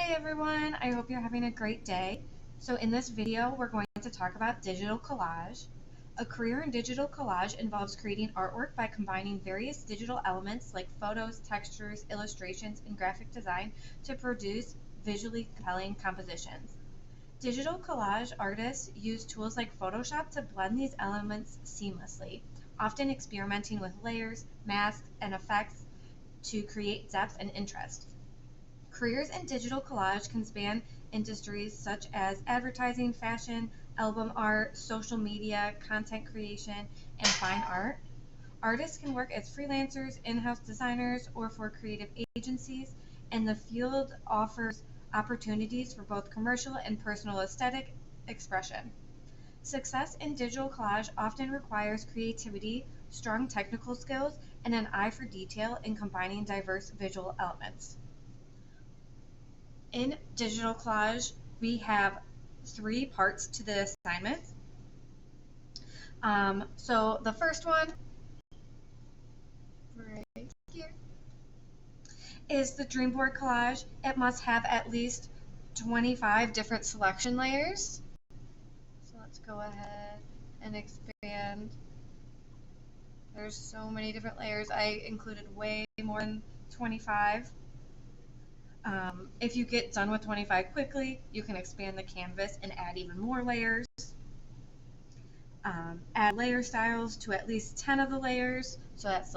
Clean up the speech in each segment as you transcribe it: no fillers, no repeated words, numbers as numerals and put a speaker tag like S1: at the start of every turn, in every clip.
S1: Hey everyone, I hope you're having a great day. So in this video, we're going to talk about digital collage. A career in digital collage involves creating artwork by combining various digital elements like photos, textures, illustrations, and graphic design to produce visually compelling compositions. Digital collage artists use tools like Photoshop to blend these elements seamlessly, often experimenting with layers, masks, and effects to create depth and interest. Careers in digital collage can span industries such as advertising, fashion, album art, social media, content creation, and fine art. Artists can work as freelancers, in-house designers, or for creative agencies, and the field offers opportunities for both commercial and personal aesthetic expression. Success in digital collage often requires creativity, strong technical skills, and an eye for detail in combining diverse visual elements. In digital collage, we have 3 parts to the assignment. So the first one, right here, is the dream board collage. It must have at least 25 different selection layers. So let's go ahead and expand. There's so many different layers. I included way more than 25. If you get done with 25 quickly, you can expand the canvas and add even more layers. Add layer styles to at least 10 of the layers. So that's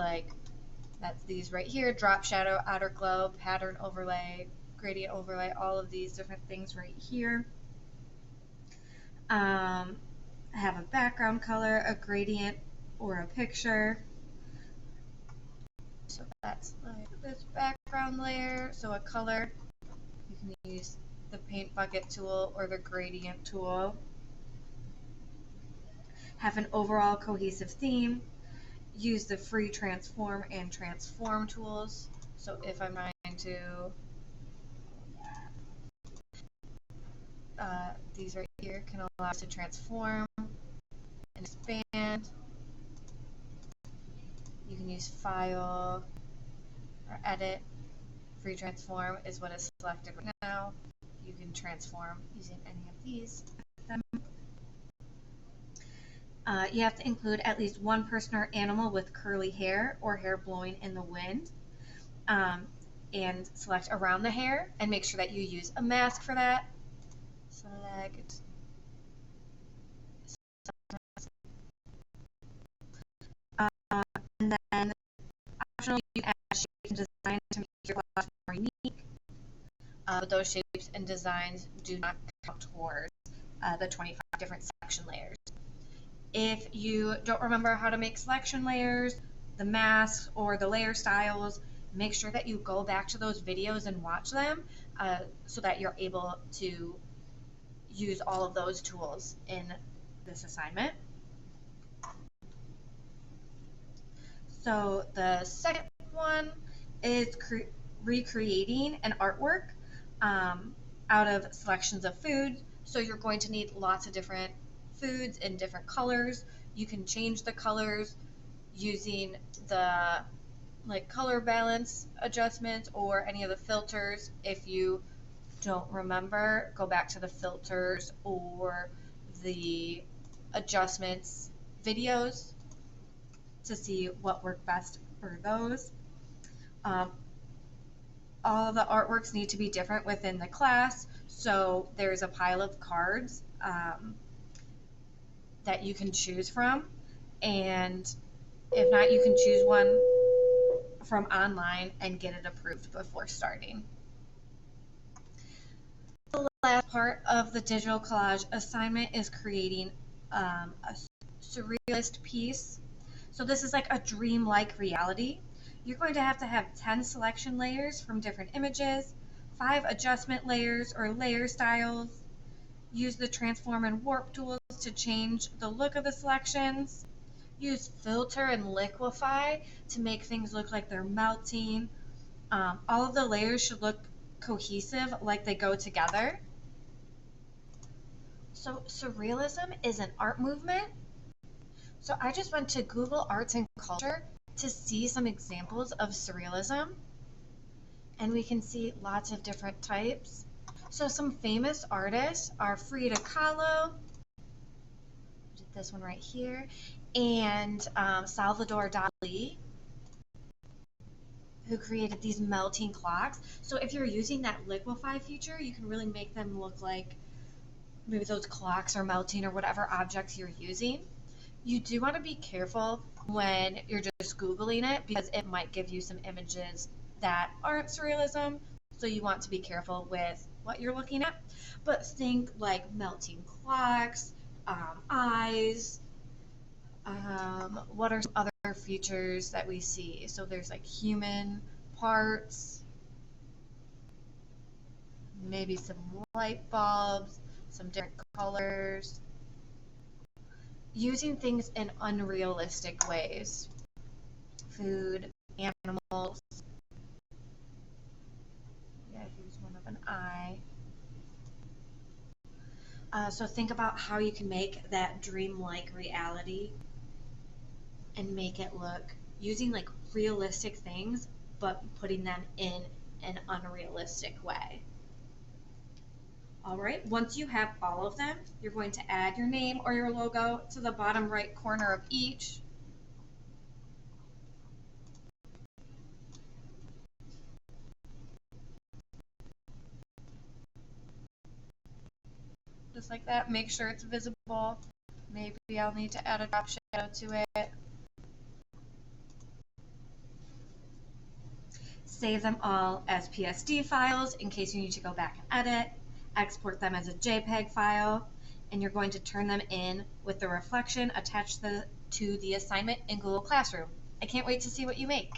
S1: these right here: drop shadow, outer glow, pattern overlay, gradient overlay, all of these different things right here. Have a background color, a gradient, or a picture. So that's like this background layer. So a color, you can use the paint bucket tool or the gradient tool. Have an overall cohesive theme. Use the free transform and transform tools. So if I'm trying to, these right here can allow us to transform and expand. You can use file or edit. Free transform is what is selected right now. You can transform using any of these. You have to include at least one person or animal with curly hair or hair blowing in the wind, and select around the hair and make sure that you use a mask for that. Select and then optionally you can add shapes and designs to make your collage more unique, but those shapes and designs do not count towards the 25 different selection layers. If you don't remember how to make selection layers, the masks, or the layer styles, make sure that you go back to those videos and watch them so that you're able to use all of those tools in this assignment. So the second one is recreating an artwork out of selections of food. So you're going to need lots of different foods in different colors. You can change the colors using the color balance adjustments or any of the filters. If you don't remember, go back to the filters or the adjustments videos to see what worked best for those. All of the artworks need to be different within the class, so there's a pile of cards that you can choose from, and if not, you can choose one from online and get it approved before starting. The last part of the digital collage assignment is creating a surrealist piece. So this is like a dream-like reality. You're going to have 10 selection layers from different images, 5 adjustment layers or layer styles. Use the transform and warp tools to change the look of the selections. Use filter and liquify to make things look like they're melting. All of the layers should look cohesive, like they go together. So surrealism is an art movement. So I just went to Google Arts and Culture to see some examples of surrealism, and we can see lots of different types. So some famous artists are Frida Kahlo, this one right here, and Salvador Dali, who created these melting clocks. So if you're using that liquefy feature, you can really make them look like maybe those clocks are melting or whatever objects you're using. You do want to be careful when you're just Googling it because it might give you some images that aren't surrealism. So you want to be careful with what you're looking at. But think like melting clocks, eyes. What are some other features that we see? So there's like human parts, maybe some light bulbs, some different colors, using things in unrealistic ways. Food, animals. Yeah, here's one of an eye. So think about how you can make that dreamlike reality and make it look using like realistic things, but putting them in an unrealistic way. All right, once you have all of them, you're going to add your name or your logo to the bottom right corner of each. Just like that, make sure it's visible. Maybe I'll need to add a drop shadow to it. Save them all as PSD files in case you need to go back and edit. Export them as a JPEG file, and you're going to turn them in with the reflection attached to the assignment in Google Classroom. I can't wait to see what you make.